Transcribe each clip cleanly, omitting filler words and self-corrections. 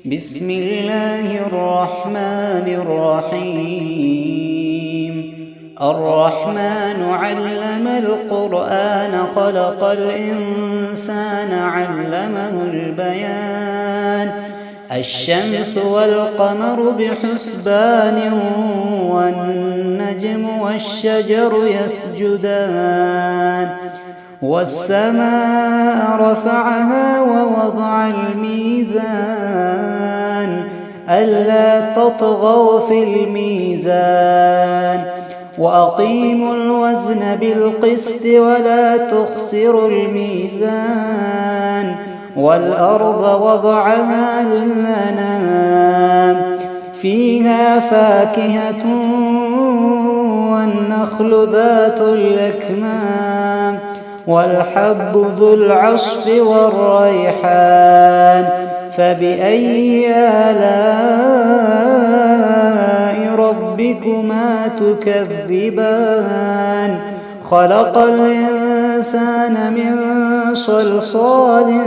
بسم الله الرحمن الرحيم. الرحمن علم القرآن خلق الإنسان علمه البيان. الشمس والقمر بحسبان والنجم والشجر يسجدان. والسماء رفعها ووضع الميزان ألا تطغوا في الميزان وأقيموا الوزن بالقسط ولا تخسروا الميزان. والأرض وضعها للأنام فيها فاكهة والنخل ذات الأكمام والحب ذو العصف والريحان. فبأي آلاء ربكما تكذبان؟ خلق الإنسان من صلصال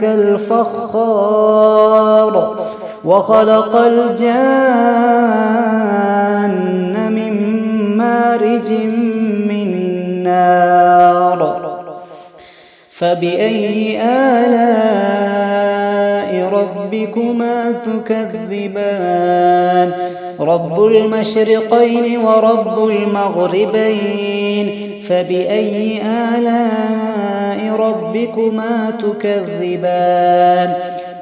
كالفخار وخلق الجان من مارج من نار. فبأي آلاء ربكما تكذبان؟ رب المشرقين ورب المغربين. فبأي آلاء ربكما تكذبان؟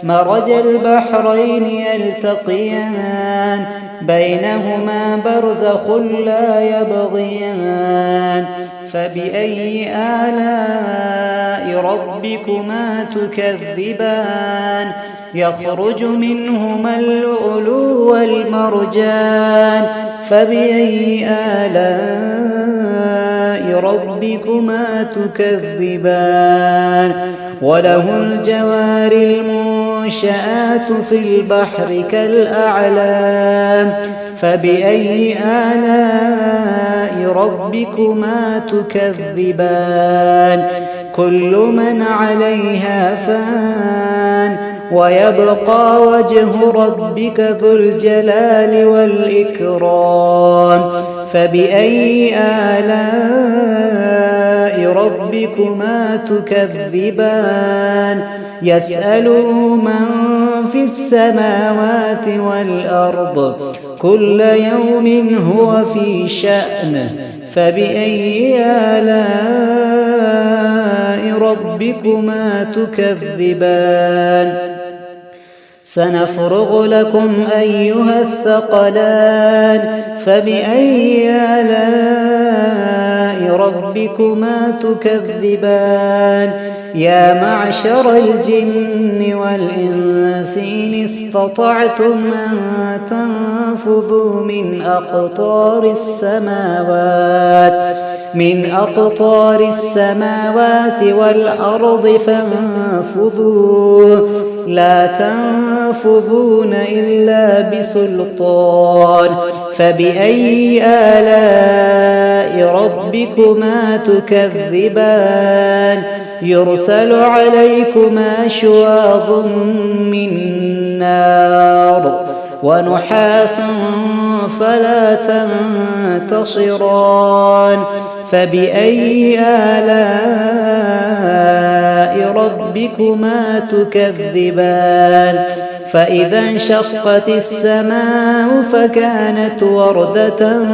مرج البحرين يلتقيان بينهما برزخ لا يبغيان. فبأي آلاء ربكما تكذبان؟ يخرج منهما اللؤلؤ والمرجان. فبأي آلاء ربكما تكذبان؟ وله الجوار المنشآت في البحر كالأعلام. فبأي آلاء ربكما تكذبان؟ كل من عليها فان ويبقى وجه ربك ذو الجلال والإكرام. فبأي آلاء ربكما تكذبان؟ يسأله من في السماوات والأرض كل يوم هو في شأن. فبأي آلاء ربكما تكذبان؟ سنفرغ لكم أيها الثقلان. فبأي آلاء ربكما تكذبان؟ يا معشر الجن والإنس إن استطعتم أن تنفذوا من أقطار السماوات والأرض فانفذوا لا تنفذون إلا بسلطان. فبأي آلاء ربكما تكذبان؟ يرسل عليكما شواظ من نار ونحاس فلا تنتصران. فبأي آلاء ربكما تكذبان؟ فإذا انشقت السماء فكانت وردة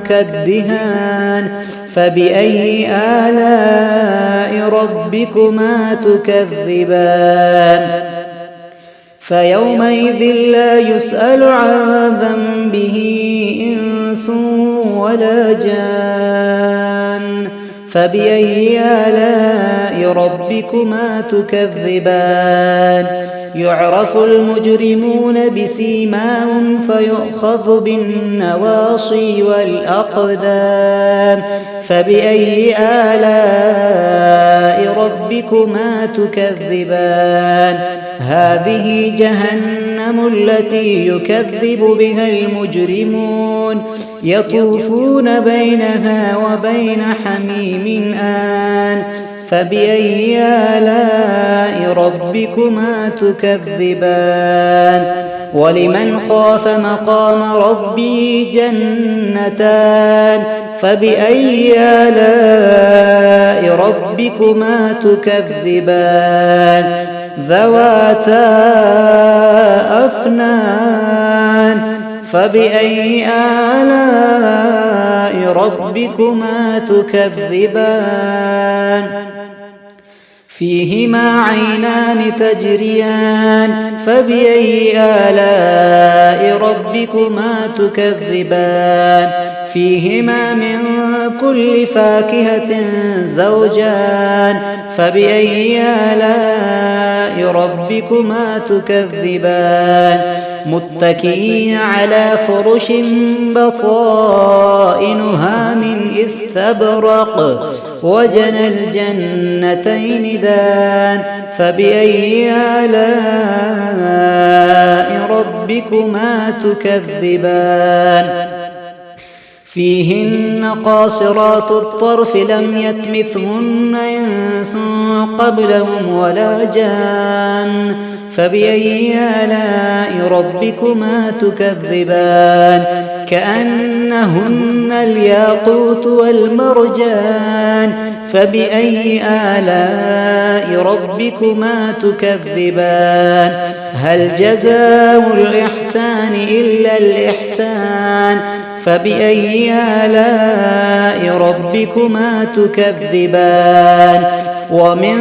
كالدهان. فبأي آلاء ربكما تكذبان؟ فيومئذ لا يسأل عن ذنبه إنس ولا جان. فبأي آلاء ربكما تكذبان؟ يعرف المجرمون بسيماهم فيؤخذ بالنواصي والأقدام. فبأي آلاء ربكما تكذبان؟ هذه جهنم التي يكذب بها المجرمون يطوفون بينها وبين حميم آن فبأي آلاء ربكما تكذبان ولمن خاف مقام ربه جنتان فبأي آلاء ربكما تكذبان ذواتا أفنان فبأي آلاء ربكما تكذبان فيهما عينان تجريان فبأي آلاء ربكما تكذبان فيهما من كل فاكهة زوجان فبأي آلاء ربكما تكذبان متكئين على فرش بطائنها من استبرق وجنى الجنتين دان فبأي آلاء ربكما تكذبان فيهن قاصرات الطرف لم يطمثهن إنس قبلهم ولا جان فبأي آلاء ربكما تكذبان كأنهن الياقوت والمرجان فبأي آلاء ربكما تكذبان هل جزاء الإحسان إلا الإحسان فبأي آلاء ربكما تكذبان ومن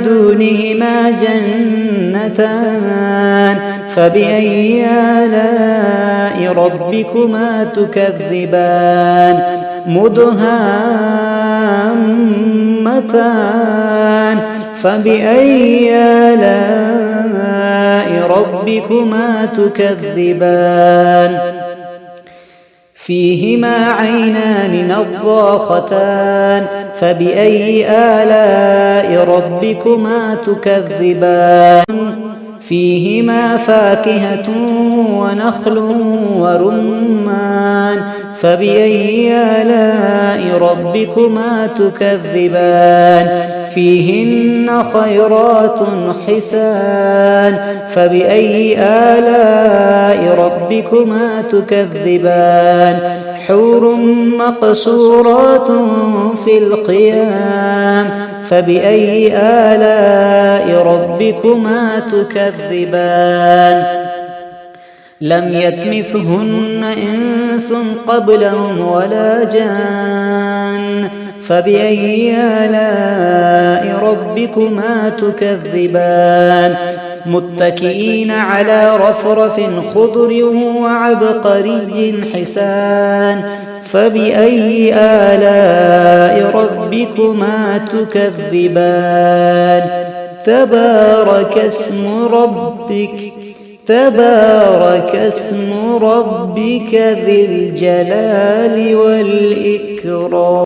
دونهما جنتان فبأي آلاء ربكما تكذبان مدهامتان فبأي آلاء ربكما تكذبان فيهما عينان نضاختان فبأي آلاء ربكما تكذبان فيهما فاكهة ونخل ورمان فبأي آلاء ربكما تكذبان فيهن خيرات حسان فبأي آلاء ربكما تكذبان حور مقصورات في الخيام فبأي آلاء ربكما تكذبان لم يطمثهن إنس قبلهم ولا جان فبأي آلاء ربكما تكذبان متكئين على رفرف خضر وعبقري حسان فبأي آلاء ربكما تكذبان تبارك اسم ربك ذي الجلال والإكرام.